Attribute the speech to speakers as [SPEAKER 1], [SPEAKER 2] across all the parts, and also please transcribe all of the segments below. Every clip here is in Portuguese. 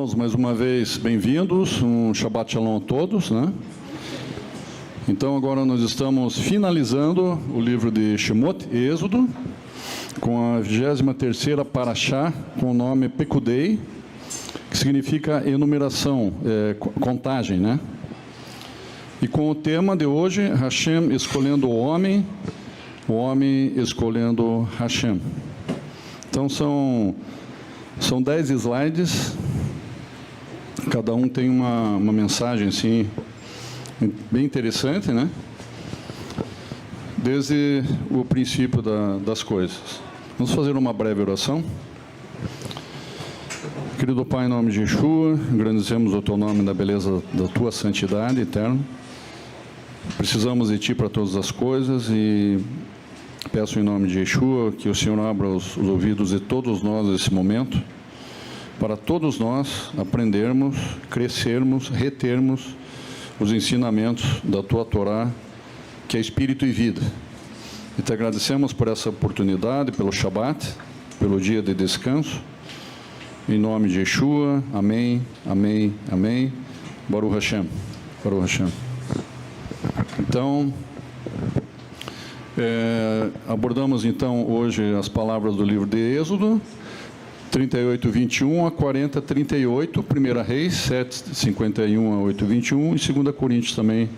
[SPEAKER 1] irmãos, mais uma vez, bem-vindos, um Shabbat Shalom a todos, né? Então, agora nós estamos finalizando o livro de Shemot, Êxodo, com a 23ª Parashá, com o nome Pekudei, que significa enumeração, contagem, né? E com o tema de hoje, Hashem escolhendo o homem escolhendo Hashem. Então, são 10 slides, cada um tem uma mensagem assim, bem interessante, né? Desde o princípio das coisas. Vamos fazer uma breve oração. Querido Pai, em nome de Yeshua, agradecemos o Teu nome na beleza da Tua santidade eterna. Precisamos de Ti para todas as coisas e peço em nome de Yeshua que o Senhor abra os ouvidos de todos nós nesse momento, para todos nós aprendermos, crescermos, retermos os ensinamentos da Tua Torá, que é Espírito e vida. E te agradecemos por essa oportunidade, pelo Shabat, pelo dia de descanso. Em nome de Yeshua, amém, amém, amém. Baruch Hashem, Baruch Hashem. Então, abordamos então hoje as palavras do livro de Êxodo, 38, 21 a 40, 38, 1 Reis, 7, 51 a 8, 21, e 2 Coríntios também,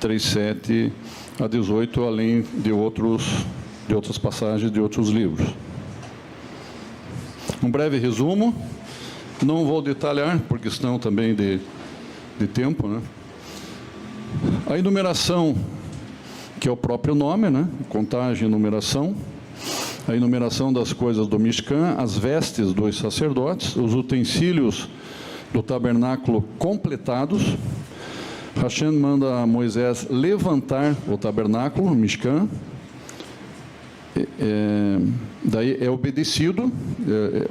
[SPEAKER 1] 3, 7 a 18, além de outras passagens de outros livros. Um breve resumo, não vou detalhar, por questão também de tempo, né? A enumeração, que é o próprio nome, né? Contagem e enumeração. A enumeração das coisas do Mishkan, as vestes dos sacerdotes, os utensílios do tabernáculo completados. Hashem manda a Moisés levantar o tabernáculo, o Mishkan. Daí é obedecido,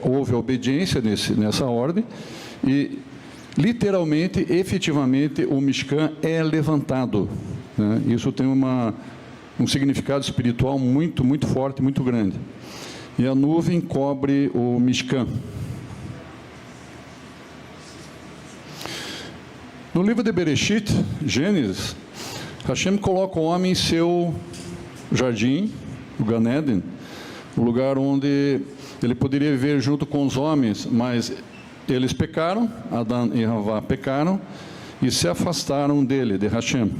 [SPEAKER 1] houve obediência nessa ordem, e literalmente, efetivamente, o Mishkan é levantado, né? Isso tem um significado espiritual muito, muito forte, muito grande. E a nuvem cobre o Mishkan. No livro de Bereshit, Gênesis, Hashem coloca o homem em seu jardim, o Gan Eden, o lugar onde ele poderia viver junto com os homens, mas eles pecaram, Adão e Havá pecaram, e se afastaram dele, de Hashem.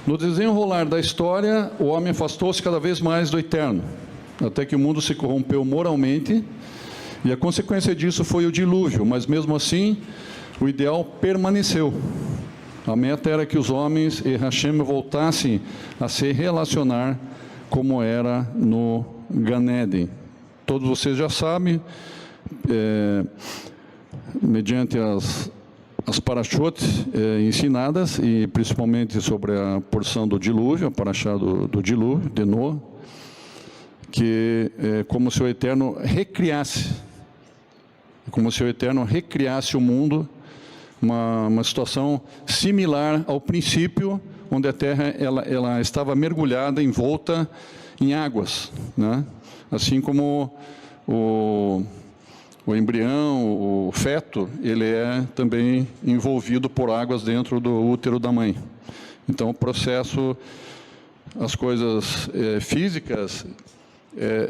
[SPEAKER 1] No desenrolar da história, o homem afastou-se cada vez mais do eterno, até que o mundo se corrompeu moralmente, e a consequência disso foi o dilúvio, mas mesmo assim, o ideal permaneceu. A meta era que os homens e Hashem voltassem a se relacionar como era no Gan Eden. Todos vocês já sabem, mediante as parashot ensinadas, e principalmente sobre a porção do dilúvio, a parashá do dilúvio, de Noé, que é como se o Eterno recriasse, o mundo, uma situação similar ao princípio, onde a terra ela estava mergulhada, envolta em águas, né? Assim como o embrião, o feto, ele é também envolvido por águas dentro do útero da mãe. Então, o processo, as coisas físicas,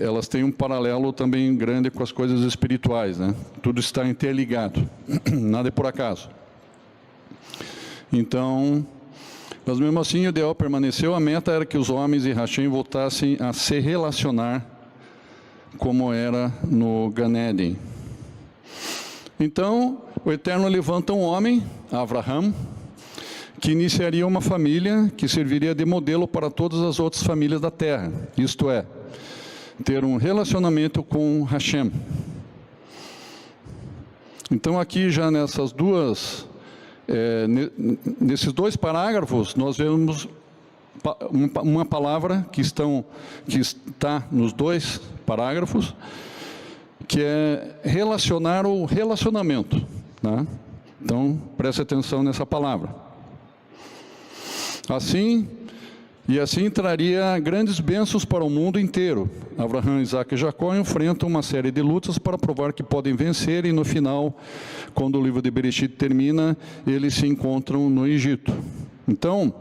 [SPEAKER 1] elas têm um paralelo também grande com as coisas espirituais, né? Tudo está interligado, nada é por acaso. Então, mas mesmo assim o ideal permaneceu, a meta era que os homens e Hashem voltassem a se relacionar como era no Gan Eden. Então, o Eterno levanta um homem, Avraham, que iniciaria uma família que serviria de modelo para todas as outras famílias da terra, isto é, ter um relacionamento com Hashem. Então, aqui já nesses dois parágrafos, nós vemos uma palavra que está nos dois parágrafos, que é relacionar o relacionamento, né? Então, preste atenção nessa palavra. Assim, E assim traria grandes bênçãos para o mundo inteiro. Abraão, Isaac e Jacó enfrentam uma série de lutas para provar que podem vencer, e no final, quando o livro de Bereshit termina, eles se encontram no Egito. Então,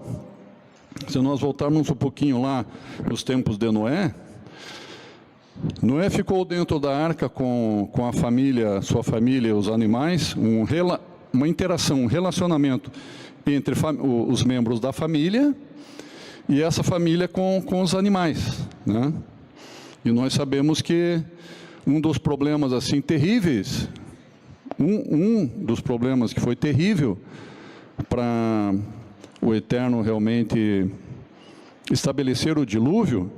[SPEAKER 1] se nós voltarmos um pouquinho lá nos tempos de Noé, Noé ficou dentro da arca com a família, sua família, os animais, uma interação, um relacionamento entre os membros da família e essa família com os animais, né? E nós sabemos que um dos problemas assim terríveis, um dos problemas que foi terrível para o Eterno realmente estabelecer o dilúvio,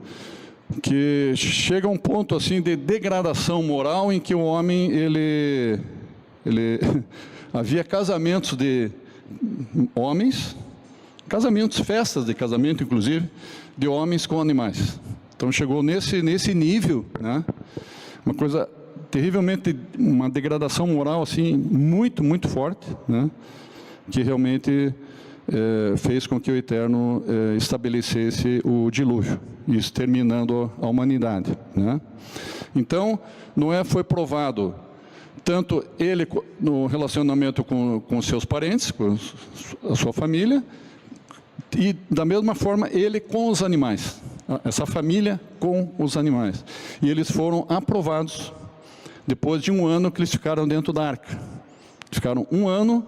[SPEAKER 1] que chega a um ponto assim de degradação moral em que o homem ele havia casamentos de homens, festas de casamento inclusive, de homens com animais. Então chegou nesse nível, né? Uma coisa terrivelmente, uma degradação moral assim muito, muito forte, né? Que realmente fez com que o Eterno estabelecesse o dilúvio, exterminando a humanidade, né? Então Noé foi provado, tanto ele no relacionamento com seus parentes, com a sua família, e da mesma forma ele com os animais, essa família com os animais. E eles foram aprovados depois de 1 ano que eles ficaram dentro da arca. Ficaram 1 ano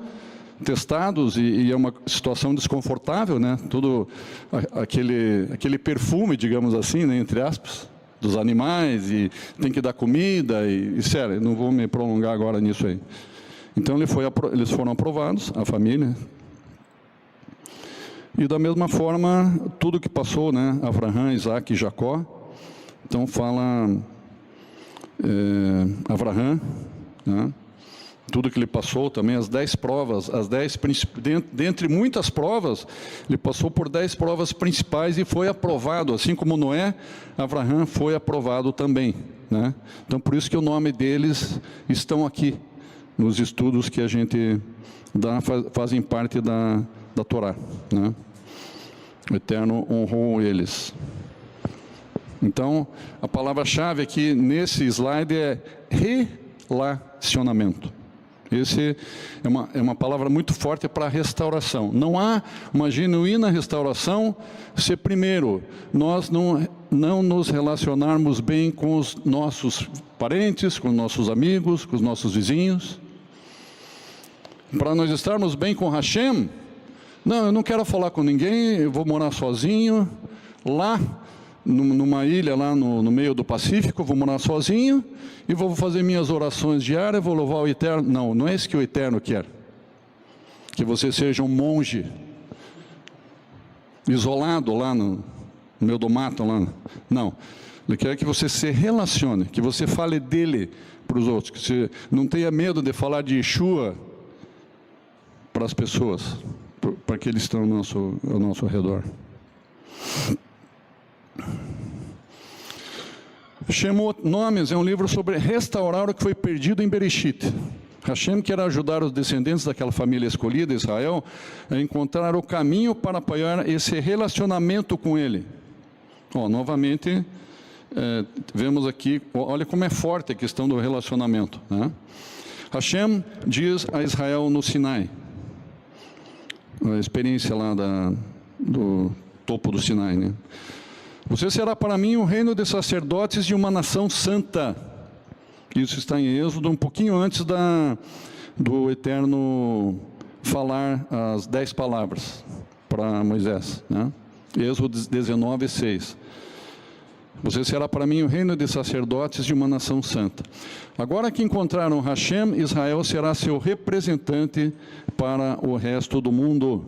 [SPEAKER 1] testados, e é uma situação desconfortável, né? Todo aquele perfume, digamos assim, né, entre aspas, dos animais, e tem que dar comida, e sério, não vou me prolongar agora nisso aí. Então eles foram aprovados, a família. E da mesma forma, tudo que passou, né, Abraão, Isaac e Jacó, então fala Abraão, né, tudo que ele passou também, as 10 provas, dentre muitas provas, ele passou por 10 provas principais e foi aprovado, assim como Noé, Abraão foi aprovado também, né? Então por isso que o nome deles estão aqui, nos estudos que a gente dá, fazem parte da Torá, né? O Eterno honrou eles. Então, a palavra-chave aqui nesse slide é relacionamento. Esse é uma palavra muito forte para restauração. Não há uma genuína restauração se primeiro nós não nos relacionarmos bem com os nossos parentes, com os nossos amigos, com os nossos vizinhos. Para nós estarmos bem com Hashem, não, eu não quero falar com ninguém, eu vou morar sozinho, lá, numa ilha lá no meio do Pacífico, vou morar sozinho, e vou fazer minhas orações diárias, vou louvar o Eterno. Não, não é isso que o Eterno quer. Que você seja um monge, isolado lá no meio do mato, lá. Não, Ele quer que você se relacione, que você fale dele para os outros, que você não tenha medo de falar de Yeshua para as pessoas, para que eles estão ao nosso redor. Shemot Nomes é um livro sobre restaurar o que foi perdido em Bereshit. Hashem quer ajudar os descendentes daquela família escolhida, Israel, a encontrar o caminho para apoiar esse relacionamento com Ele. Novamente, vemos aqui, olha como é forte a questão do relacionamento, né? Hashem diz a Israel no Sinai, a experiência lá do topo do Sinai, né? Você será para mim um reino de sacerdotes e uma nação santa. Isso está em Êxodo, um pouquinho antes do Eterno falar as 10 palavras para Moisés, né? Êxodo 19, 6. Você será para mim um reino de sacerdotes e uma nação santa. Agora que encontraram Hashem, Israel será seu representante para o resto do mundo.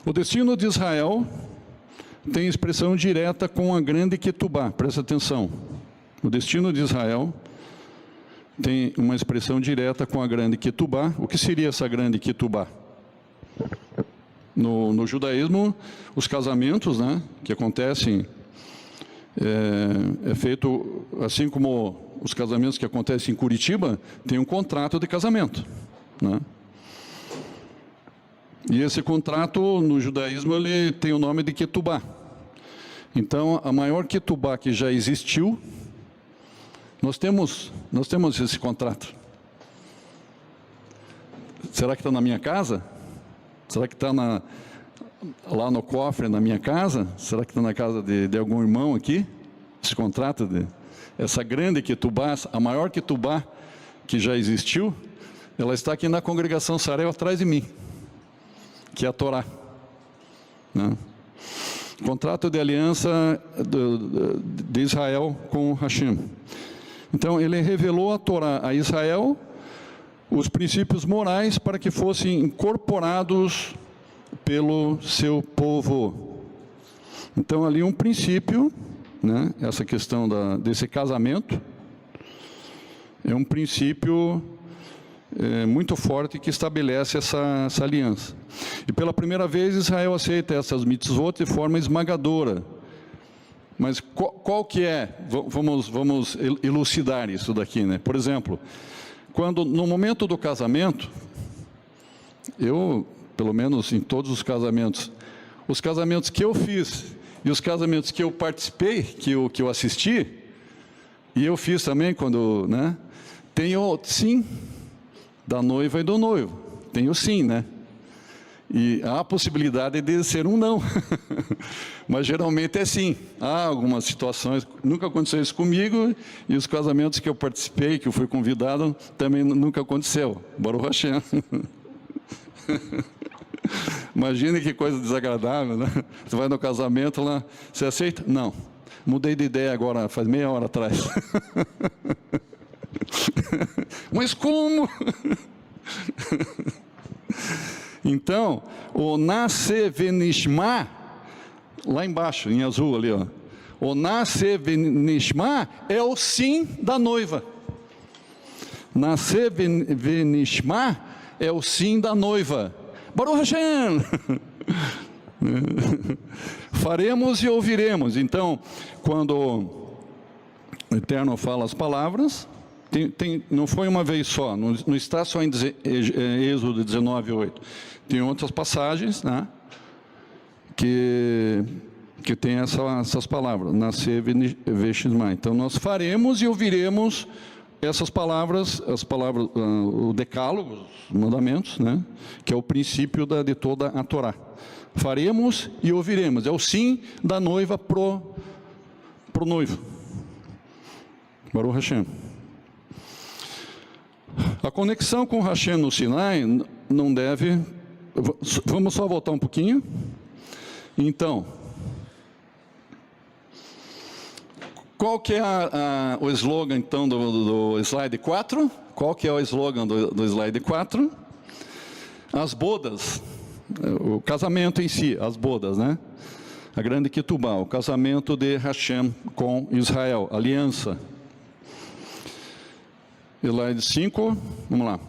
[SPEAKER 1] O destino de Israel tem expressão direta com a grande Ketubá. Presta atenção. O destino de Israel tem uma expressão direta com a grande Ketubá. O que seria essa grande Ketubá? No judaísmo, os casamentos, né, que acontecem, é feito, assim como os casamentos que acontecem em Curitiba, tem um contrato de casamento, né? E esse contrato, no judaísmo, ele tem o nome de Ketubá. Então, a maior Ketubá que já existiu, nós temos esse contrato. Será que está na minha casa? Será que está lá no cofre na minha casa? Será que está na casa de algum irmão aqui? Esse contrato, essa grande Ketubá, a maior Ketubá que já existiu, ela está aqui na congregação Sarel atrás de mim, que é a Torá, né? Contrato de aliança de Israel com Hashem. Então, ele revelou a Torá a Israel, os princípios morais para que fossem incorporados pelo seu povo. Então, ali um princípio, né, essa questão desse casamento, é um princípio muito forte que estabelece essa aliança. E pela primeira vez Israel aceita essas mitzvot de forma esmagadora. Mas qual que é? Vamos elucidar isso daqui, né? Por exemplo, quando no momento do casamento, eu, pelo menos em todos os casamentos que eu fiz e os casamentos que eu participei, que eu assisti, e eu fiz também quando, né? Tem o sim da noiva e do noivo. Tem o sim, né? E há a possibilidade de ser um não. Mas geralmente é sim. Há algumas situações, nunca aconteceu isso comigo, e os casamentos que eu participei, que eu fui convidado, também nunca aconteceu. Baruch Hashem. Imagine que coisa desagradável, né? Você vai no casamento lá, você aceita? Não. Mudei de ideia agora, faz meia hora atrás. Mas como? Então, o Nasce Venishma, lá embaixo, em azul ali, ó. O Nasce Venishma é o sim da noiva. Nasce Venishma é o sim da noiva. Baruch Hashem! Faremos e ouviremos. Então, quando o Eterno fala as palavras, não foi uma vez só, não está só em Êxodo 19:8. Tem outras passagens, né, que tem essas palavras, Nascer Veshishma. Então nós faremos e ouviremos essas palavras, o decálogo, os mandamentos, né, que é o princípio de toda a Torá. Faremos e ouviremos, é o sim da noiva pro noivo. Baruch Hashem. A conexão com Hashem no Sinai não deve... Vamos só voltar um pouquinho. Então, qual que é o slogan, então, do slide 4? Qual que é o slogan do slide 4? As bodas, o casamento em si, as bodas, né? A grande Ketubá, o casamento de Hashem com Israel, aliança. Slide 5, vamos lá.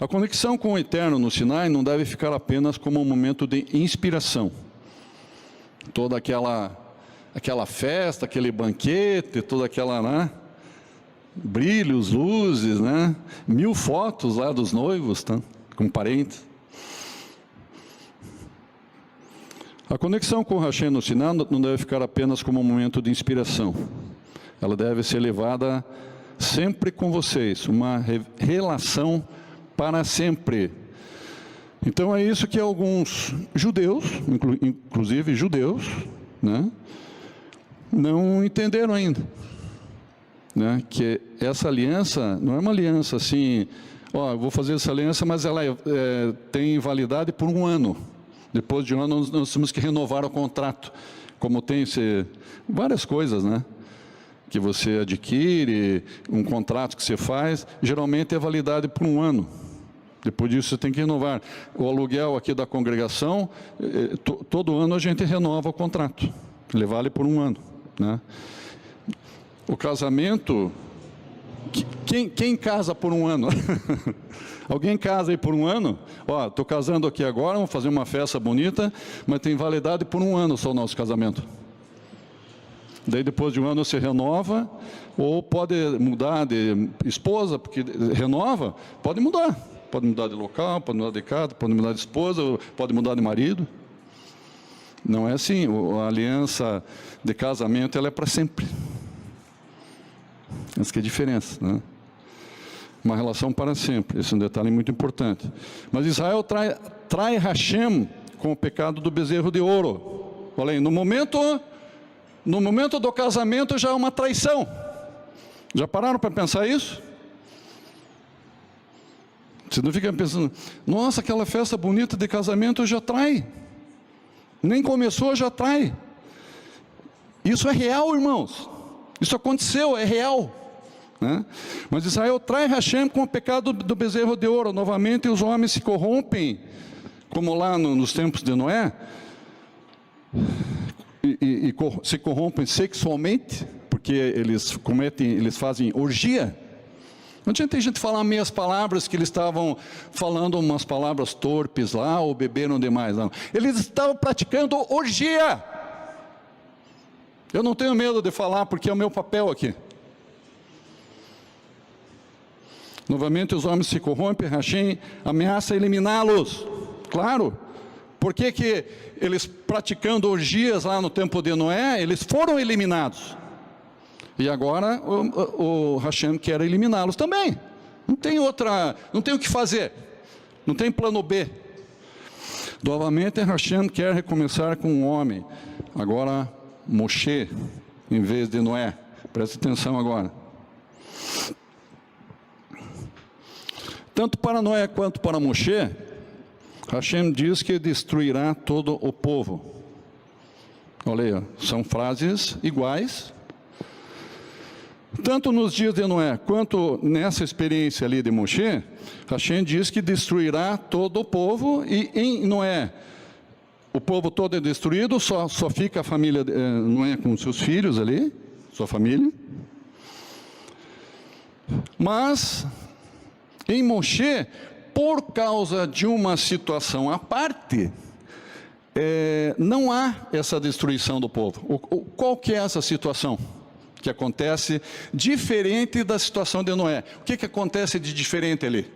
[SPEAKER 1] A conexão com o Eterno no Sinai não deve ficar apenas como um momento de inspiração. Toda aquela festa, aquele banquete, toda aquela, né, brilhos, luzes, né, 1000 fotos lá dos noivos, tá, com parentes. A conexão com Hashem no Sinai não deve ficar apenas como um momento de inspiração. Ela deve ser levada sempre com vocês, uma relação para sempre. Então é isso que alguns judeus, inclusive judeus, né, não entenderam ainda, né, que essa aliança não é uma aliança assim, ó, vou fazer essa aliança, mas ela tem validade por 1 ano. Depois de 1 ano nós temos que renovar o contrato, como tem várias coisas, né, que você adquire, um contrato que você faz, geralmente é validade por 1 ano. Depois disso você tem que renovar. O aluguel aqui da congregação, todo ano a gente renova o contrato. Ele vale por 1 ano, né? O casamento, quem casa por 1 ano? Alguém casa aí por 1 ano? Ó, estou casando aqui agora, vamos fazer uma festa bonita, mas tem validade por 1 ano só o nosso casamento. Daí depois de 1 ano você renova, ou pode mudar de esposa, porque renova, pode mudar. pode mudar de local, pode mudar de casa, pode mudar de esposa, pode mudar de marido. Não é assim. A aliança de casamento, ela é para sempre. Essa que é a diferença, né? Uma relação para sempre. Esse é um detalhe muito importante. Mas Israel trai Hashem com o pecado do bezerro de ouro. Olha aí, no momento do casamento já é uma traição. Já pararam para pensar isso? Você não fica pensando, nossa, aquela festa bonita de casamento já trai. Nem começou, já trai. Isso é real, irmãos. Isso aconteceu, é real. Né? Mas Israel trai Hashem com o pecado do bezerro de ouro. Novamente os homens se corrompem, como lá nos tempos de Noé, e se corrompem sexualmente, porque eles fazem orgia. Não adianta a gente falar meias palavras, que eles estavam falando umas palavras torpes lá, ou beberam demais, não. Eles estavam praticando orgia. Eu não tenho medo de falar, porque é o meu papel aqui. Novamente os homens se corrompem, Hashem ameaça eliminá-los. Claro. Por que eles praticando orgias lá no tempo de Noé, eles foram eliminados? E agora o Hashem quer eliminá-los também. Não tem o que fazer. Não tem plano B. Novamente Hashem quer recomeçar com um homem. Agora Moshe, em vez de Noé. Preste atenção agora. Tanto para Noé quanto para Moshe, Hashem diz que destruirá todo o povo. Olha aí, ó, são frases iguais. Tanto nos dias de Noé, quanto nessa experiência ali de Moshe, Hashem diz que destruirá todo o povo, e em Noé, o povo todo é destruído, só fica a família Noé com seus filhos ali, sua família. Mas em Moshe, por causa de uma situação à parte, não há essa destruição do povo. Qual que é essa situação que acontece diferente da situação de Noé? O que acontece de diferente ali?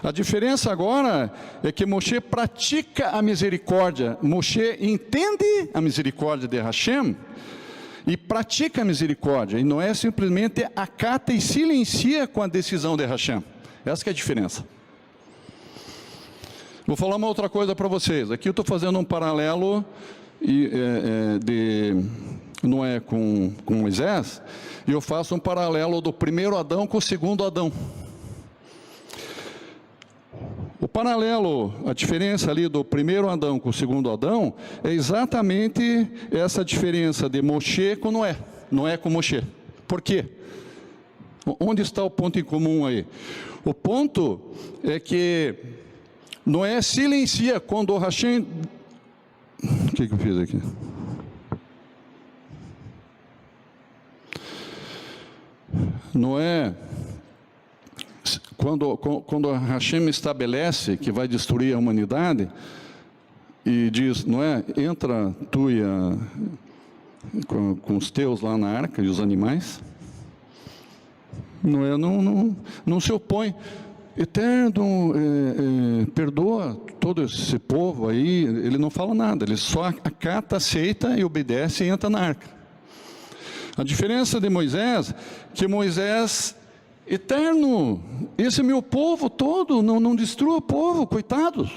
[SPEAKER 1] A diferença agora é que Moshe pratica a misericórdia. Moshe entende a misericórdia de Hashem e pratica a misericórdia, e Noé simplesmente acata e silencia com a decisão de Hashem. Essa que é a diferença. Vou falar uma outra coisa para vocês. Aqui eu estou fazendo um paralelo de Noé com Moisés, e eu faço um paralelo do primeiro Adão com o segundo Adão. O paralelo, a diferença ali do primeiro Adão com o segundo Adão, é exatamente essa diferença de Moshe com Noé. Noé com Moshe. Por quê? Onde está o ponto em comum aí? O ponto é que Noé silencia quando o Hashem... O que eu fiz aqui? Noé... Quando Hashem estabelece que vai destruir a humanidade, e diz, Noé, entra tu com os teus lá na arca, e os animais, Noé não se opõe. Eterno, perdoa todo esse povo aí, ele não fala nada, ele só acata, aceita e obedece e entra na arca. A diferença de Moisés, que Moisés... Eterno, esse é meu povo todo, não destrua o povo, coitados.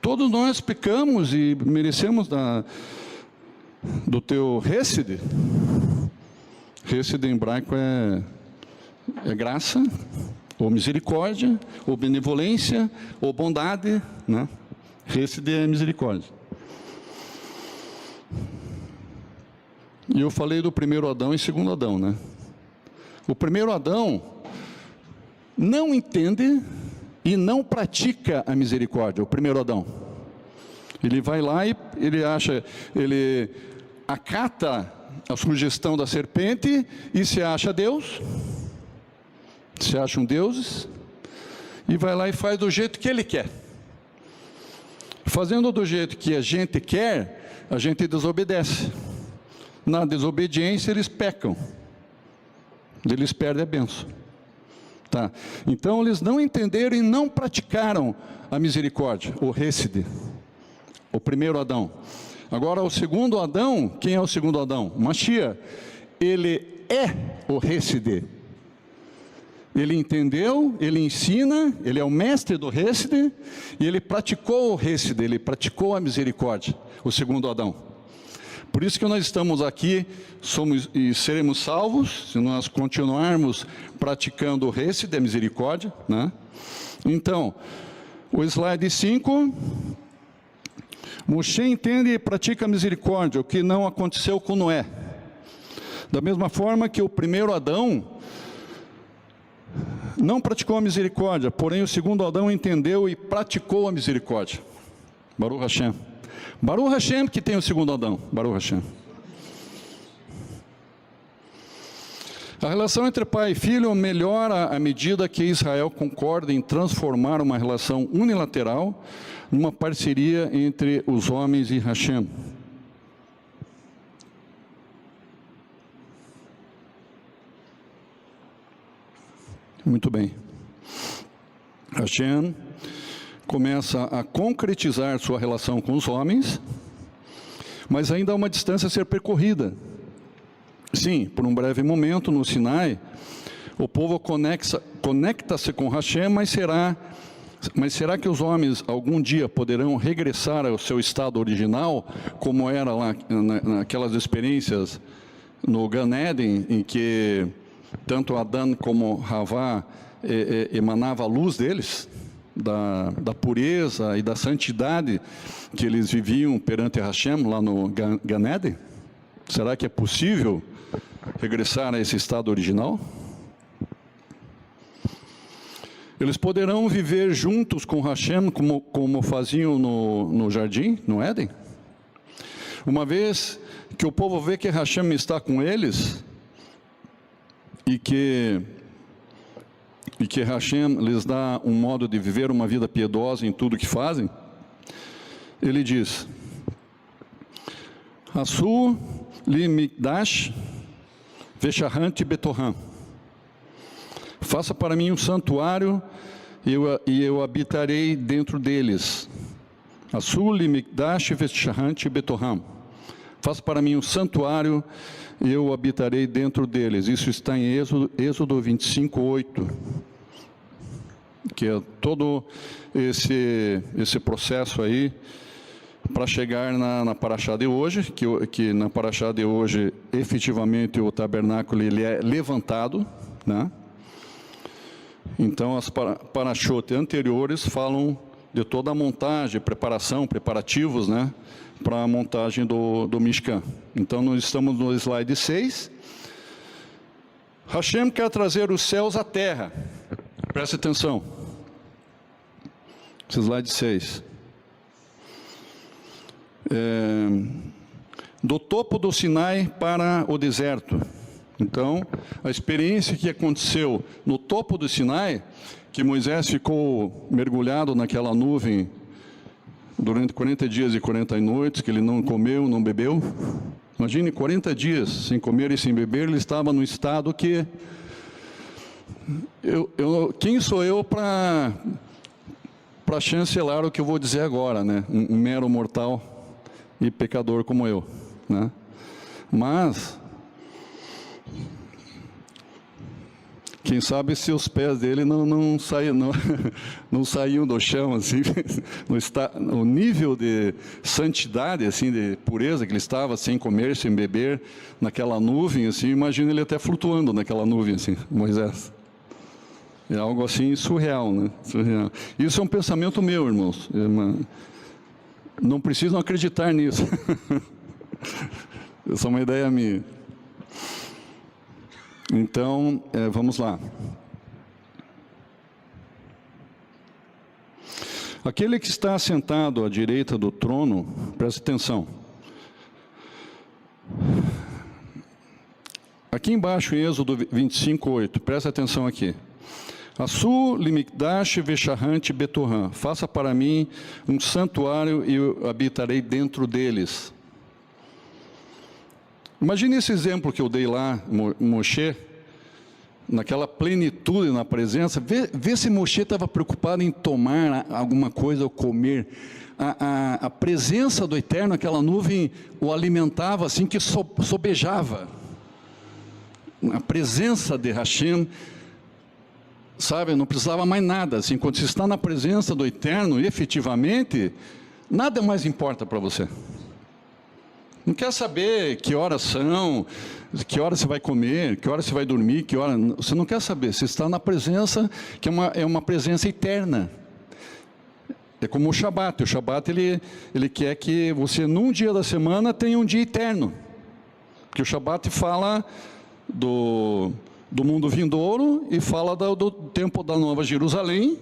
[SPEAKER 1] Todos nós pecamos e merecemos do teu Hesed. Hesed em hebraico é graça, ou misericórdia, ou benevolência, ou bondade, né? Hesed é misericórdia. E eu falei do primeiro Adão e segundo Adão, né? O primeiro Adão não entende e não pratica a misericórdia. O primeiro Adão, ele vai lá e ele acata a sugestão da serpente e se acha Deus, se acham deuses, e vai lá e faz do jeito que ele quer. Fazendo do jeito que a gente quer, a gente desobedece. Na desobediência eles pecam. Eles perdem a bênção. Tá. Então, eles não entenderam e não praticaram a misericórdia, o Hesed, o primeiro Adão. Agora, o segundo Adão, quem é o segundo Adão? Mashiach. Ele é o Hesed. Ele entendeu, ele ensina, ele é o mestre do Hesed, e ele praticou o Hesed, ele praticou a misericórdia, o segundo Adão. Por isso que nós estamos aqui, somos e seremos salvos, se nós continuarmos praticando o Hesed, a misericórdia, né? Então, o slide 5, Moshe entende e pratica a misericórdia, o que não aconteceu com Noé. Da mesma forma que o primeiro Adão não praticou a misericórdia, porém o segundo Adão entendeu e praticou a misericórdia. Baruch Hashem. Baruch Hashem que tem o segundo Adão. Baruch Hashem. A relação entre pai e filho melhora à medida que Israel concorda em transformar uma relação unilateral numa parceria entre os homens e Hashem. Muito bem. Hashem começa a concretizar sua relação com os homens, mas ainda há uma distância a ser percorrida. Sim, por um breve momento no Sinai, o povo conecta-se com Hashem, mas será que os homens algum dia poderão regressar ao seu estado original, como era lá naquelas experiências no Gan Eden, em que tanto Adão como Havá emanava a luz deles, da pureza e da santidade que eles viviam perante Hashem lá no Gan Eden? Será que é possível regressar a esse estado original? Eles poderão viver juntos com Hashem como faziam no jardim, no Éden? Uma vez que o povo vê que Hashem está com eles e que Hashem lhes dá um modo de viver uma vida piedosa em tudo que fazem, ele diz: Asu li mikdash veshahant betoram. Faça para mim um santuário e eu habitarei dentro deles. Asu li mikdash veshahant betoram. Faça para mim um santuário e eu habitarei dentro deles. Isso está em Êxodo 25:8. Que é todo esse processo aí para chegar na paraxá de hoje, que na paraxá de hoje efetivamente o tabernáculo ele é levantado, né? Então as paraxotes anteriores falam de toda a montagem, preparativos, né, para a montagem do Mishkan. Então nós estamos no slide 6. Hashem quer trazer os céus à terra. Preste atenção. Slide 6. Do topo do Sinai para o deserto. Então, a experiência que aconteceu no topo do Sinai, que Moisés ficou mergulhado naquela nuvem durante 40 dias e 40 noites, que ele não comeu, não bebeu. Imagine 40 dias sem comer e sem beber, ele estava no estado que... quem sou eu para chancelar o que eu vou dizer agora, né? Um mero mortal e pecador como eu, né? Mas quem sabe se os pés dele não saíam do chão, assim, o nível de santidade, assim, de pureza que ele estava, sem comer, sem beber, naquela nuvem, assim, imagina ele até flutuando naquela nuvem, assim, Moisés. É algo assim surreal, né? Surreal. Isso é um pensamento meu, irmãos. Não precisam acreditar nisso. Essa é uma ideia minha. Então, vamos lá. Aquele que está sentado à direita do trono, preste atenção. Aqui embaixo, em Êxodo 25:8, preste atenção aqui. Asu limikdash veshahant betoram. Faça para mim um santuário e eu habitarei dentro deles. Imagine esse exemplo que eu dei lá, Moshe, naquela plenitude na presença, vê se Moshe estava preocupado em tomar alguma coisa ou comer. A presença do Eterno, aquela nuvem, o alimentava assim que sobejava. A presença de Hashem, sabe, não precisava mais nada. Assim, quando você está na presença do Eterno, efetivamente, nada mais importa para você. Não quer saber que horas são, que hora você vai comer, que hora você vai dormir, que hora... Você não quer saber, você está na presença, que é uma presença eterna. É como o Shabat. O Shabat, ele quer que você, num dia da semana, tenha um dia eterno. Porque o Shabat fala do mundo vindouro e fala do tempo da Nova Jerusalém,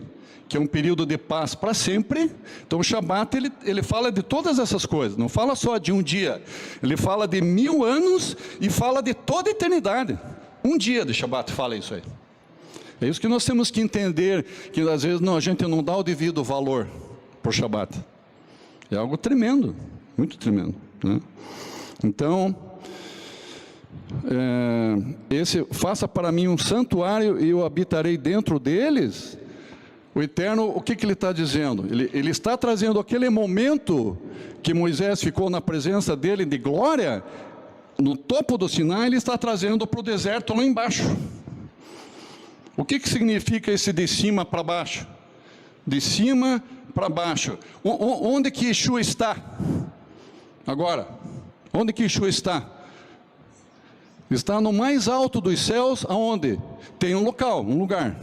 [SPEAKER 1] que é um período de paz para sempre. Então o Shabat, ele fala de todas essas coisas, não fala só de um dia, ele fala de 1000 anos e fala de toda a eternidade. Um dia de Shabat fala isso aí. É isso que nós temos que entender, que às vezes a gente não dá o devido valor para o Shabat. É algo tremendo, muito tremendo, né? Então, faça para mim um santuário e eu habitarei dentro deles. O Eterno, o que ele está dizendo? Ele está trazendo aquele momento que Moisés ficou na presença dele de glória, no topo do Sinai, ele está trazendo para o deserto lá embaixo. O que significa esse de cima para baixo? De cima para baixo. Onde que Yeshua está? Agora, onde que Yeshua está? Está no mais alto dos céus, aonde? Tem um local, um lugar.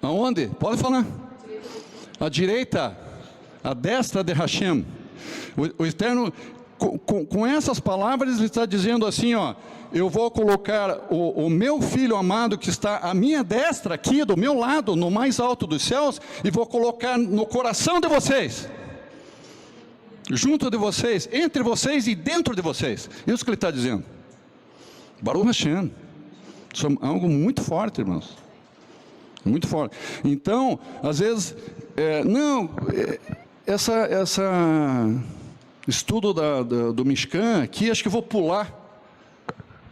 [SPEAKER 1] Aonde? Pode falar. À direita, à destra de Hashem. O Eterno, com essas palavras, ele está dizendo assim, ó, eu vou colocar o meu filho amado que está à minha destra, aqui do meu lado, no mais alto dos céus, e vou colocar no coração de vocês, junto de vocês, entre vocês e dentro de vocês. Isso que ele está dizendo. Baruch Hashem. Isso é algo muito forte, irmãos. Muito forte. Então, às vezes, estudo do Mishkan aqui, acho que eu vou pular.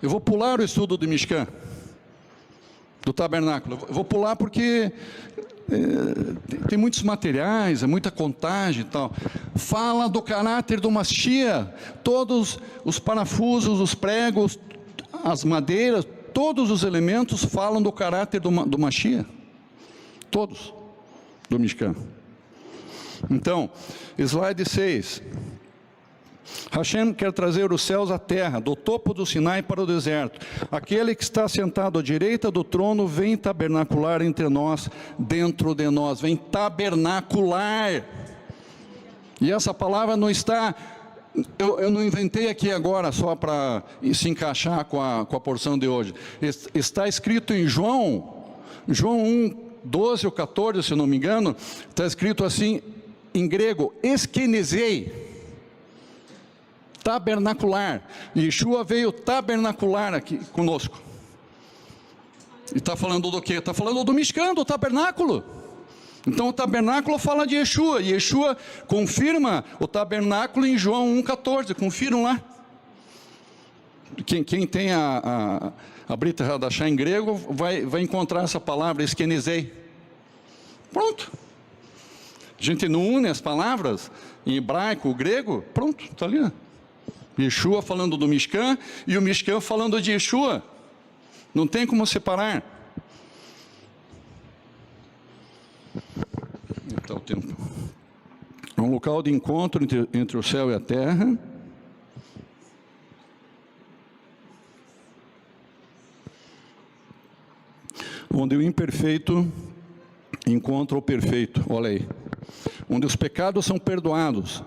[SPEAKER 1] Eu vou pular o estudo do Mishkan, do tabernáculo. Eu vou pular porque tem muitos materiais, é muita contagem e tal. Fala do caráter do Mashiach, todos os parafusos, os pregos, as madeiras, todos os elementos falam do caráter do Mashiach. Todos, do Mishkan. Então, slide 6. Hashem quer trazer os céus à terra, do topo do Sinai para o deserto. Aquele que está sentado à direita do trono vem tabernacular entre nós, dentro de nós. Vem tabernacular. E essa palavra não está... Eu não inventei aqui agora só para se encaixar com a porção de hoje. Está escrito em João 1, 12 ou 14, se eu não me engano, está escrito assim, em grego, eskenezei, tabernacular. Yeshua veio tabernacular aqui conosco. E está falando do quê? Está falando do Mishkan, do tabernáculo. Então o tabernáculo fala de Yeshua, e Yeshua confirma o tabernáculo em João 1,14, confiram lá. Quem tem a Brita Hadashah em grego, vai encontrar essa palavra, eskenezei. Pronto. A gente não une as palavras, em hebraico, o grego, pronto, está ali. Né? Yeshua falando do Mishkan, e o Mishkan falando de Yeshua. Não tem como separar. Está o tempo. É um local de encontro entre o céu e a terra. Onde o imperfeito encontra o perfeito. Olha aí. Onde os pecados são perdoados,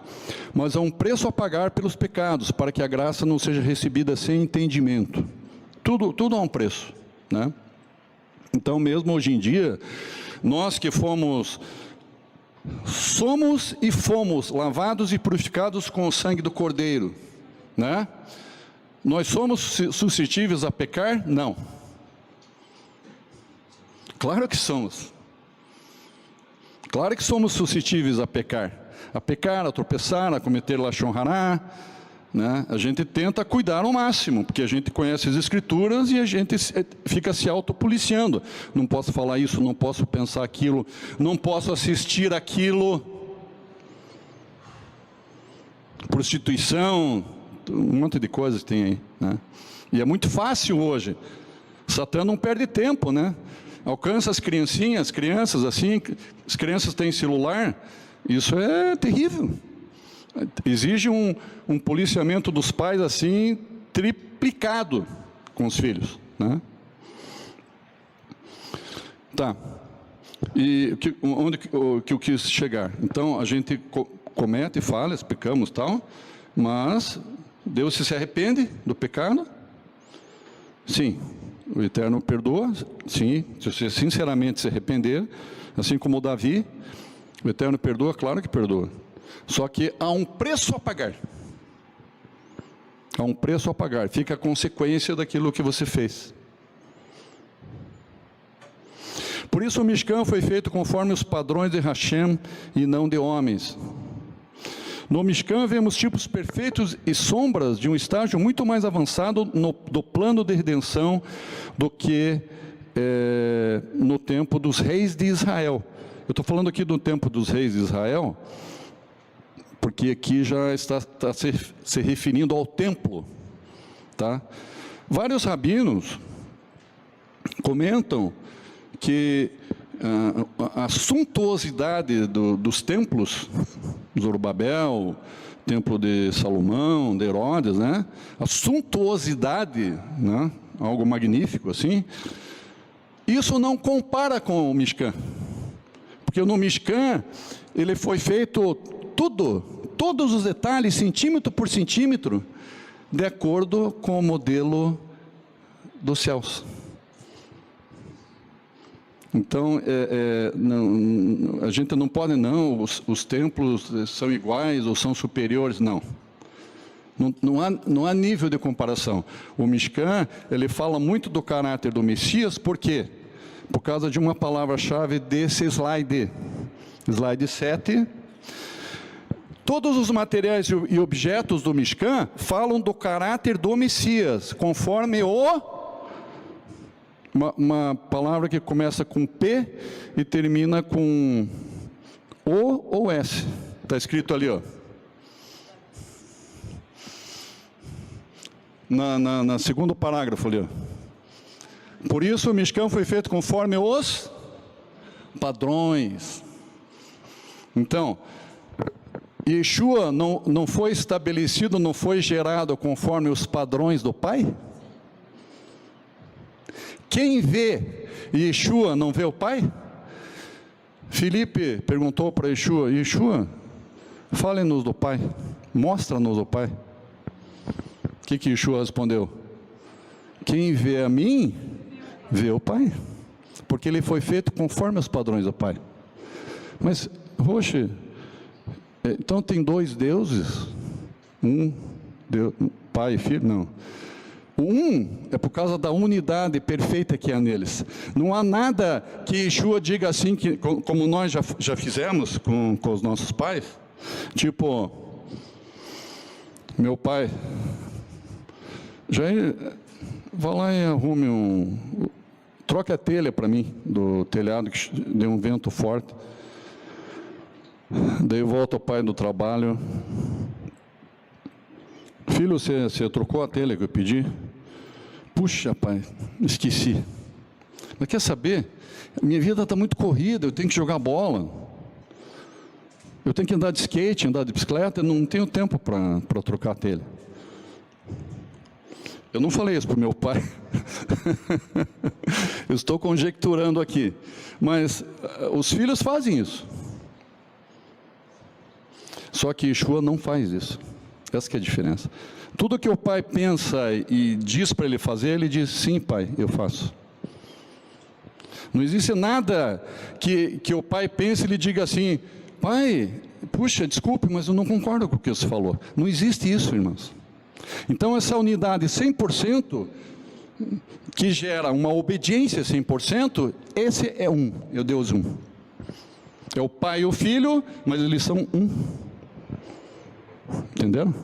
[SPEAKER 1] mas há um preço a pagar pelos pecados, para que a graça não seja recebida sem entendimento. Tudo há um preço, né? Então, mesmo hoje em dia, nós que somos e fomos lavados e purificados com o sangue do Cordeiro, né? Nós somos suscetíveis a pecar? Não. Claro que somos. Claro que somos suscetíveis a pecar, a tropeçar, a cometer lashon hará, né? A gente tenta cuidar ao máximo, porque a gente conhece as Escrituras e a gente fica se autopoliciando. Não posso falar isso, não posso pensar aquilo, não posso assistir aquilo. Prostituição, um monte de coisas tem aí, né? E é muito fácil hoje. Satã não perde tempo, né? Alcança as crianças assim, as crianças têm celular, isso é terrível. Exige um policiamento dos pais assim, triplicado com os filhos, né? Tá. E onde que eu quis chegar? Então, a gente comete falhas, pecamos e tal, mas Deus se arrepende do pecado? Sim. O Eterno perdoa? Sim. Se você sinceramente se arrepender, assim como o Davi, o Eterno perdoa? Claro que perdoa. Só que há um preço a pagar. Há um preço a pagar. Fica a consequência daquilo que você fez. Por isso o Mishkan foi feito conforme os padrões de Hashem e não de homens. No Mishkan vemos tipos perfeitos e sombras de um estágio muito mais avançado do plano de redenção do que no tempo dos reis de Israel. Eu estou falando aqui do tempo dos reis de Israel, porque aqui já está se referindo ao templo, tá? Vários rabinos comentam que a suntuosidade dos templos, Zorobabel, templo de Salomão, de Herodes, né? A suntuosidade, né? Algo magnífico assim, isso não compara com o Mishkan, porque no Mishkan ele foi feito todos os detalhes, centímetro por centímetro, de acordo com o modelo dos céus. Então, a gente não pode, os templos são iguais ou são superiores, não. Não há nível de comparação. O Mishkan, ele fala muito do caráter do Messias, por quê? Por causa de uma palavra-chave desse slide. Slide 7. Todos os materiais e objetos do Mishkan falam do caráter do Messias, conforme uma palavra que começa com P e termina com O ou S. Está escrito ali, ó. Na segundo parágrafo ali, ó. Por isso o Mishkan foi feito conforme os padrões. Então, Yeshua não foi estabelecido, não foi gerado conforme os padrões do Pai? Quem vê Yeshua não vê o Pai? Filipe perguntou para Yeshua: Yeshua, fale-nos do Pai, mostra-nos o Pai. O que Yeshua respondeu? Quem vê a mim, vê o Pai, porque ele foi feito conforme os padrões do Pai. Mas, Roche, então tem dois deuses? Deus, Pai e Filho? Não. O é por causa da unidade perfeita que há neles. Não há nada que Yeshua diga assim, como nós já fizemos com os nossos pais. Tipo, meu pai, vá lá e arrume troque a telha para mim, do telhado, que deu um vento forte. Daí volta o pai do trabalho. Filho, você trocou a telha que eu pedi? Puxa, pai, esqueci. Mas quer saber? Minha vida está muito corrida, eu tenho que jogar bola. Eu tenho que andar de skate, andar de bicicleta, eu não tenho tempo para trocar a telha. Eu não falei isso para o meu pai. Eu estou conjecturando aqui. Mas os filhos fazem isso. Só que Yeshua não faz isso. Essa que é a diferença. Tudo que o pai pensa e diz para ele fazer, ele diz: sim, pai, eu faço. Não existe nada que o pai pense e ele diga assim: pai, puxa, desculpe, mas eu não concordo com o que você falou. Não existe isso, irmãos. Então essa unidade 100%, que gera uma obediência 100%, esse é o Deus um. É o pai e o filho, mas eles são um. Entenderam?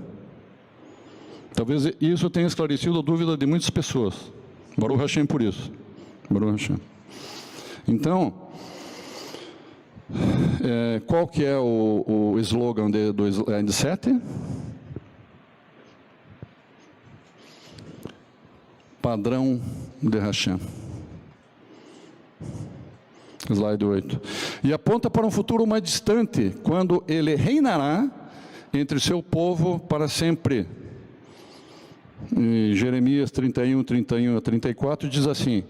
[SPEAKER 1] Talvez isso tenha esclarecido a dúvida de muitas pessoas. Baruch Hashem por isso. Baruch Hashem. Então, qual que é o slogan do slide 7? Padrão de Hashem. Slide 8. E aponta para um futuro mais distante, quando ele reinará entre o seu povo para sempre. Em Jeremias 31, 31 a 34 diz assim: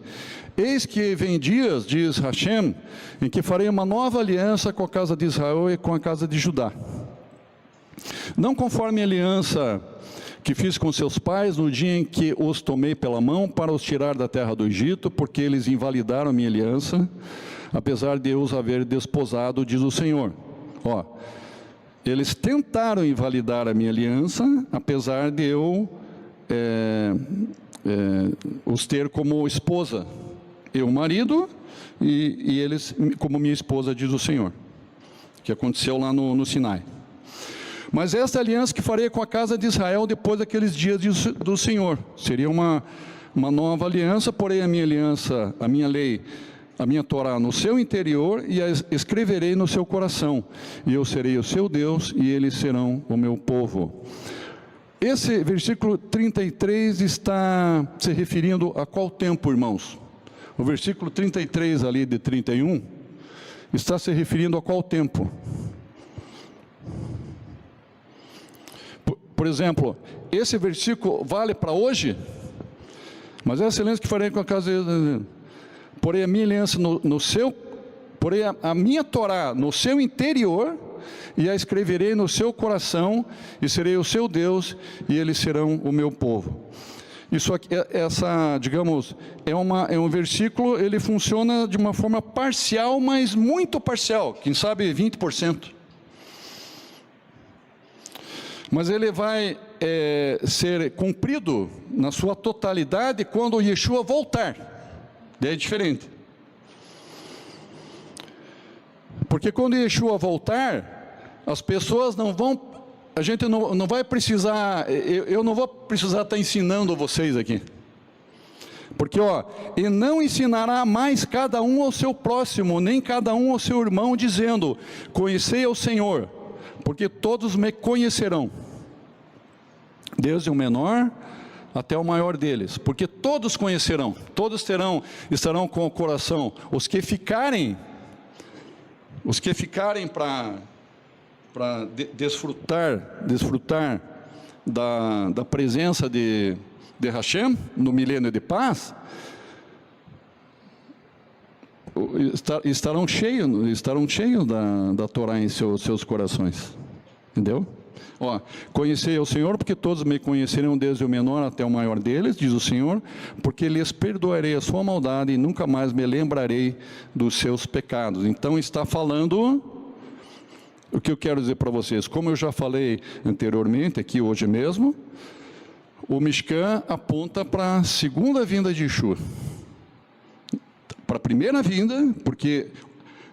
[SPEAKER 1] eis que vem dias, diz Hashem, em que farei uma nova aliança com a casa de Israel e com a casa de Judá. Não conforme a aliança que fiz com seus pais no dia em que os tomei pela mão para os tirar da terra do Egito, porque eles invalidaram a minha aliança, apesar de eu os haver desposado, diz o Senhor. Eles tentaram invalidar a minha aliança, apesar de eu os ter como esposa, eu marido, e eles como minha esposa, diz o Senhor, que aconteceu lá no Sinai. Mas esta aliança que farei com a casa de Israel depois daqueles dias do Senhor, seria uma nova aliança, porém a minha aliança, a minha lei, a minha Torá no seu interior, e a escreverei no seu coração, e eu serei o seu Deus, e eles serão o meu povo. Esse versículo 33 está se referindo a qual tempo, irmãos? O versículo 33 ali de 31 está se referindo a qual tempo? Por exemplo, esse versículo vale para hoje? Mas é a excelência que farei com a casa de... Porém a minha aliança porém a minha Torá no seu interior, e a escreverei no seu coração, e serei o seu Deus, e eles serão o meu povo. Isso aqui, digamos, é um versículo, ele funciona de uma forma parcial, mas muito parcial, quem sabe 20%. Mas ele vai ser cumprido na sua totalidade quando Yeshua voltar. É diferente. Porque quando Yeshua voltar, as pessoas não vão, a gente não vai precisar, eu não vou precisar estar ensinando vocês aqui. Porque, e não ensinará mais cada um ao seu próximo, nem cada um ao seu irmão, dizendo, conhecei ao Senhor, porque todos me conhecerão, desde o menor até o maior deles, porque todos conhecerão, todos estarão com o coração, os que ficarem para desfrutar da presença de Hashem no milênio de paz, estarão cheios da Torá em seus corações, entendeu? Conhecei ao Senhor, porque todos me conhecerão, desde o menor até o maior deles, diz o Senhor, porque lhes perdoarei a sua maldade e nunca mais me lembrarei dos seus pecados. Então está falando, o que eu quero dizer para vocês, como eu já falei anteriormente, aqui hoje mesmo, o Mishkan aponta para a segunda vinda de Yeshua, para a primeira vinda, porque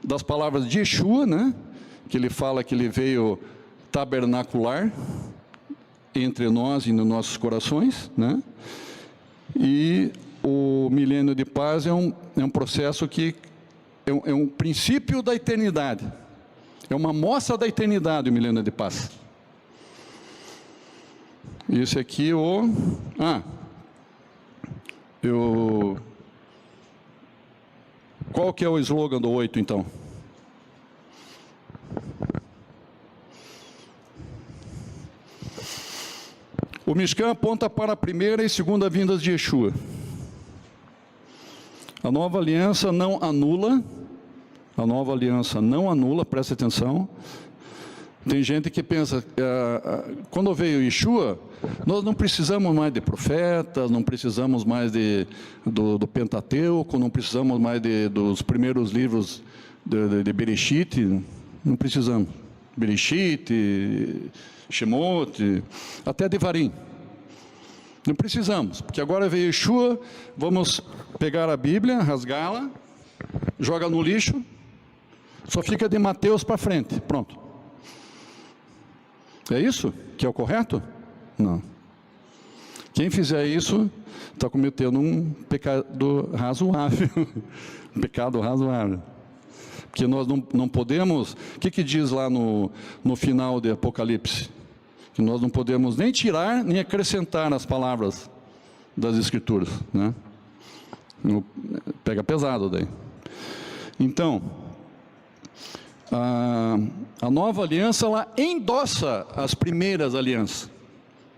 [SPEAKER 1] das palavras de Yeshua, né, que ele fala que ele veio tabernacular entre nós e nos nossos corações, né? E o milênio de paz é um processo que é um princípio da eternidade, é uma mostra da eternidade, o milênio de paz. Esse aqui qual que é o slogan do 8 então? O Mishkan aponta para a primeira e segunda vindas de Yeshua. A nova aliança não anula, presta atenção. Tem gente que pensa, quando veio Yeshua, nós não precisamos mais de profetas, não precisamos mais do Pentateuco, não precisamos mais dos primeiros livros de Bereshit, não precisamos. Bereshit, Shemot, até Devarim. Não precisamos, porque agora veio Yeshua, vamos pegar a Bíblia, rasgá-la, joga no lixo, só fica de Mateus para frente, pronto. É isso que é o correto? Não. Quem fizer isso está cometendo um pecado razoável. Um pecado razoável. Porque nós não podemos... O que diz lá no final de Apocalipse? Que nós não podemos nem tirar, nem acrescentar as palavras das Escrituras, né? Pega pesado daí. Então, a nova aliança, ela endossa as primeiras alianças,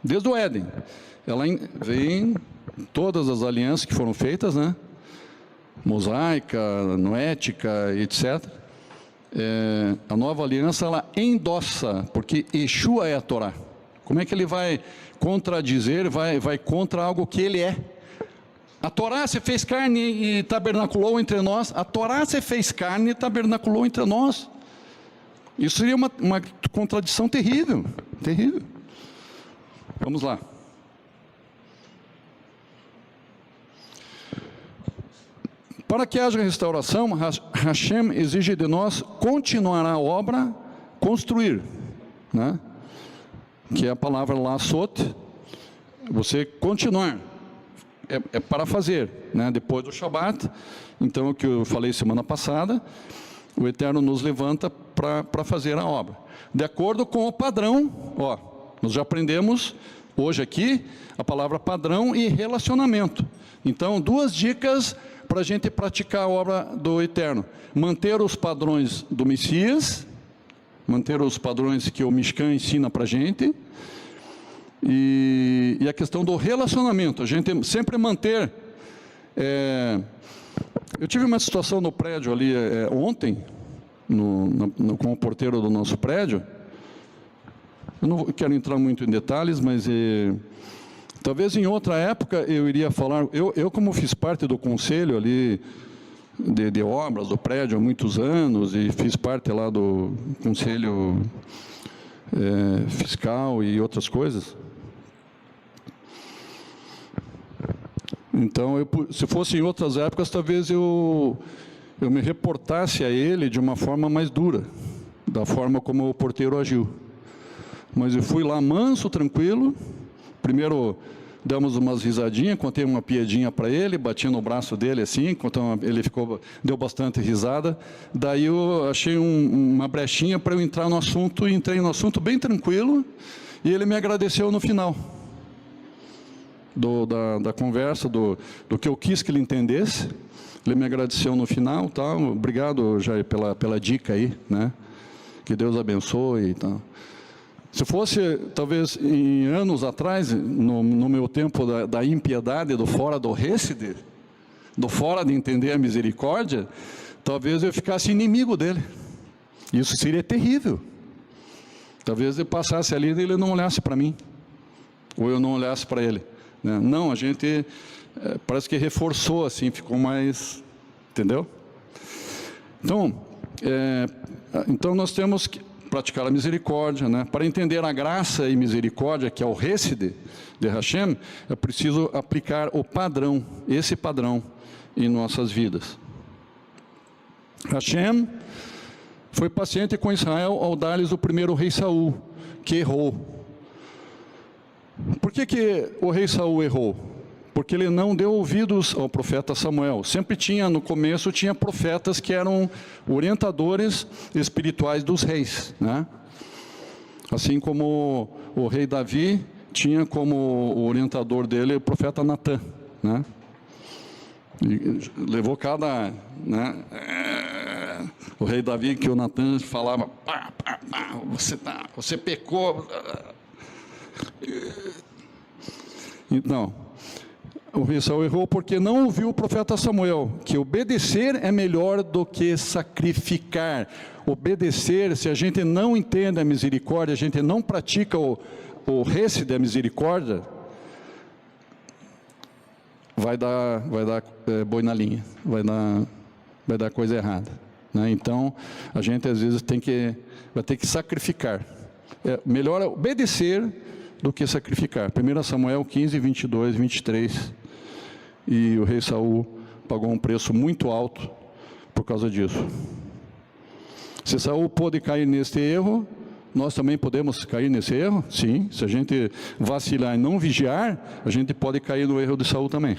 [SPEAKER 1] desde o Éden. Ela vem todas as alianças que foram feitas, né? Mosaica, noética, etc. A nova aliança, ela endossa, porque Yeshua é a Torá. Como é que ele vai contradizer, vai contra algo que ele é? A Torá se fez carne e tabernaculou entre nós. A Torá se fez carne e tabernaculou entre nós. Isso seria uma contradição terrível, terrível. Vamos lá. Para que haja restauração, Hashem exige de nós continuar a obra, construir, né? Que é a palavra lasot, você continuar, é para fazer, né? Depois do Shabat. Então, o que eu falei semana passada, o Eterno nos levanta para fazer a obra, de acordo com o padrão. Nós já aprendemos hoje aqui a palavra padrão e relacionamento. Então, 2 dicas para a gente praticar a obra do Eterno: manter os padrões do Messias, manter os padrões que o Mishkan ensina para a gente, e a questão do relacionamento, a gente sempre manter. Eu tive uma situação no prédio ali ontem, com o porteiro do nosso prédio. Eu não quero entrar muito em detalhes, mas talvez em outra época eu iria falar. Eu como fiz parte do conselho ali de obras do prédio há muitos anos, e fiz parte lá do conselho fiscal e outras coisas. Então, se fosse em outras épocas, talvez eu me reportasse a ele de uma forma mais dura, da forma como o porteiro agiu. Mas eu fui lá manso, tranquilo. Primeiro damos umas risadinhas, contei uma piadinha para ele, bati no braço dele assim, ele deu bastante risada. Daí eu achei uma brechinha para eu entrar no assunto, e entrei no assunto bem tranquilo, e ele me agradeceu no final da conversa, do que eu quis que ele entendesse. Ele me agradeceu no final, tal. Obrigado, Jair, pela dica aí, né? Que Deus abençoe e tal. Se fosse, talvez, em anos atrás, no meu tempo da impiedade, do fora do Hesed, do fora de entender a misericórdia, talvez eu ficasse inimigo dele. Isso seria terrível. Talvez ele passasse ali e ele não olhasse para mim, ou eu não olhasse para ele, né? Não, a gente parece que reforçou assim, ficou mais, entendeu? Então nós temos que praticar a misericórdia, né? Para entender a graça e misericórdia, que é o Hesed de Hashem, é preciso aplicar o padrão, esse padrão, em nossas vidas. Hashem foi paciente com Israel ao dar-lhes o primeiro rei Saul, que errou. Por que o rei Saul errou? Porque ele não deu ouvidos ao profeta Samuel. Sempre no começo tinha profetas que eram orientadores espirituais dos reis, né? Assim como o rei Davi tinha como orientador dele o profeta Natã, né? E levou cada, né? O rei Davi, que o Natã falava, você pecou. Então, o rei Saul errou porque não ouviu o profeta Samuel, que obedecer é melhor do que sacrificar. Obedecer, se a gente não entende a misericórdia, a gente não pratica o Hesed da misericórdia, vai dar boi na linha, vai dar coisa errada, né? Então, a gente às vezes vai ter que sacrificar. Melhor obedecer do que sacrificar. 1 Samuel 15, 22, 23. E o rei Saul pagou um preço muito alto por causa disso. Se Saul pôde cair neste erro, nós também podemos cair nesse erro? Sim, se a gente vacilar e não vigiar, a gente pode cair no erro de Saul também.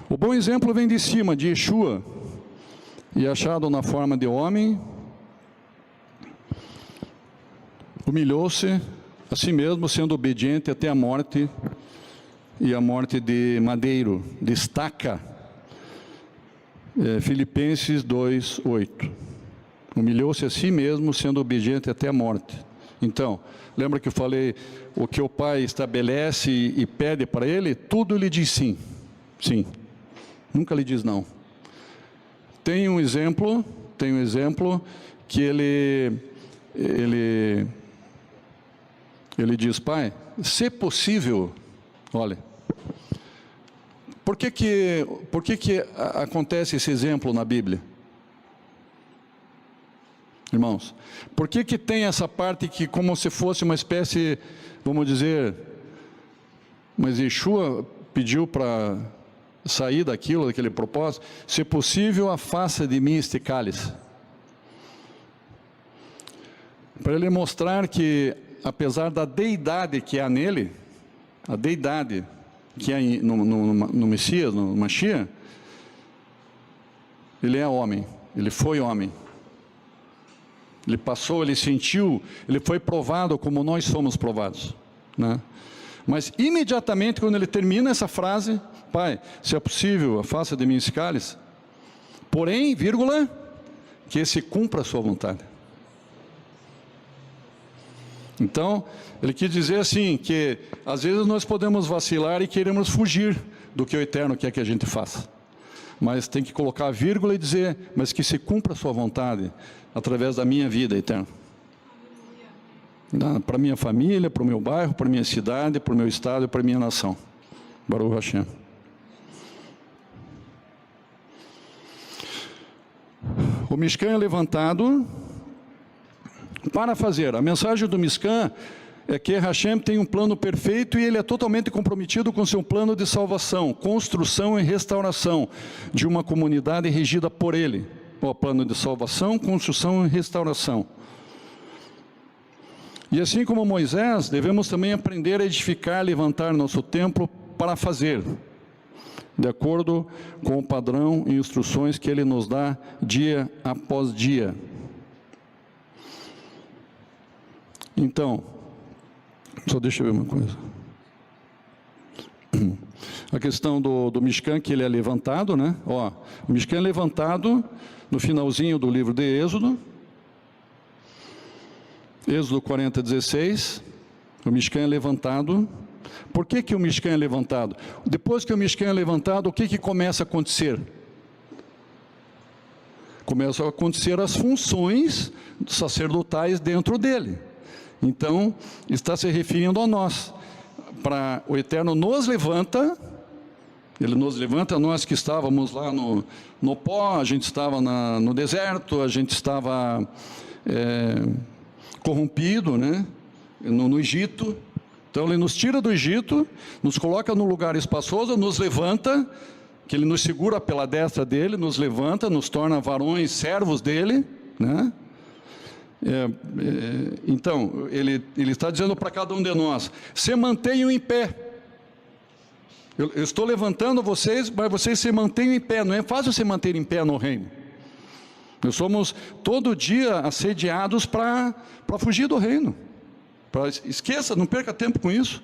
[SPEAKER 1] O bom exemplo vem de cima, de Yeshua, e achado na forma de homem, humilhou-se a si mesmo, sendo obediente até a morte, e a morte de madeiro, de estaca. Filipenses 2:8. Humilhou-se a si mesmo, sendo obediente até a morte. Então, lembra que eu falei, o que o pai estabelece e pede para ele, tudo ele diz sim. Sim. Nunca lhe diz não. Tem um exemplo que ele diz, pai, se possível, olha, por que acontece esse exemplo na Bíblia? Irmãos, por que tem essa parte que como se fosse uma espécie, vamos dizer, mas Yeshua pediu para sair daquele propósito, se possível afasta de mim este cálice. Para ele mostrar que, apesar da deidade que há nele, a deidade que há no Messias, no Mashiach, ele é homem, ele foi homem. Ele passou, ele sentiu, ele foi provado como nós somos provados, né? Mas imediatamente quando ele termina essa frase, pai, se é possível, afasta de mim esse cálice, porém, vírgula, que se cumpra a sua vontade. Então, ele quis dizer assim, que às vezes nós podemos vacilar e queremos fugir do que o Eterno quer que a gente faça. Mas tem que colocar a vírgula e dizer, mas que se cumpra a sua vontade, através da minha vida, Eterno. Para a minha família, para o meu bairro, para a minha cidade, para o meu estado e para a minha nação. Baruch Hashem. O Mishkan é levantado para fazer. A mensagem do Mishkan é que Hashem tem um plano perfeito e ele é totalmente comprometido com seu plano de salvação, construção e restauração de uma comunidade regida por ele. O plano de salvação, construção e restauração. E assim como Moisés, devemos também aprender a edificar, levantar nosso templo para fazer, de acordo com o padrão e instruções que ele nos dá dia após dia. Então, só deixa eu ver uma coisa. A questão do Mishkan, que ele é levantado, né? Ó, o Mishkan é levantado no finalzinho do livro de Êxodo. Êxodo 40:16. O Mishkan é levantado. Por que o Mishkan é levantado? Depois que o Mishkan é levantado, o que começa a acontecer? Começam a acontecer as funções sacerdotais dentro dele. Então, está se referindo a nós. Para o Eterno nos levanta, ele nos levanta, nós que estávamos lá no pó, a gente estava no deserto, a gente estava corrompido, né? No Egito. Então ele nos tira do Egito, nos coloca num lugar espaçoso, nos levanta, que ele nos segura pela destra dele, nos levanta, nos torna varões, servos dele, né? Então, ele está dizendo para cada um de nós, se mantenham em pé. Eu estou levantando vocês, mas vocês se mantenham em pé. Não é fácil se manter em pé no reino. Nós somos todo dia assediados para fugir do reino. Esqueça, não perca tempo com isso.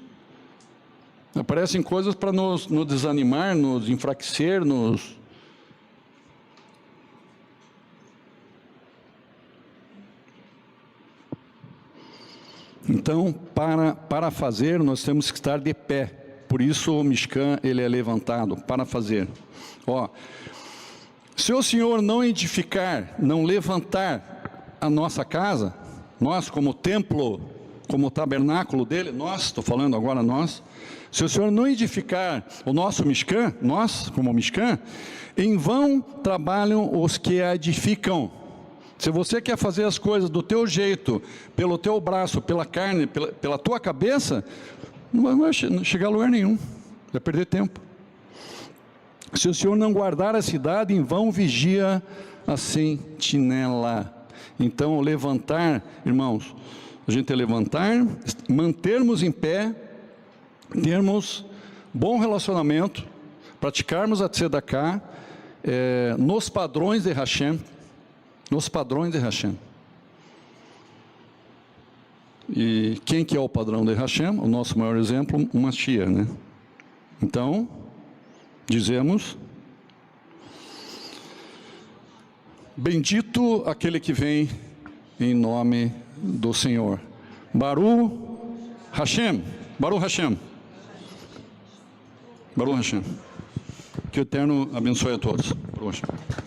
[SPEAKER 1] Aparecem coisas para nos desanimar, nos enfraquecer, Então, para fazer, nós temos que estar de pé. Por isso o Mishkan, ele é levantado, para fazer. Ó, se o Senhor não edificar, não levantar a nossa casa, nós como templo, como tabernáculo dele, estou falando agora nós, se o Senhor não edificar o nosso Mishkan, nós como Mishkan, em vão trabalham os que a edificam. Se você quer fazer as coisas do teu jeito, pelo teu braço, pela carne, pela tua cabeça, não vai chegar a lugar nenhum, vai perder tempo. Se o Senhor não guardar a cidade, em vão vigia a sentinela. Então, levantar, irmãos, a gente é levantar, mantermos em pé, termos bom relacionamento, praticarmos a Tzedakah, nos padrões de Hashem, nos padrões de Hashem. E quem que é o padrão de Hashem? O nosso maior exemplo, o Mashiach, né? Então, dizemos: bendito aquele que vem em nome do Senhor. Baruch Hashem. Baruch Hashem. Baruch Hashem. Que o Eterno abençoe a todos. Baruch Hashem.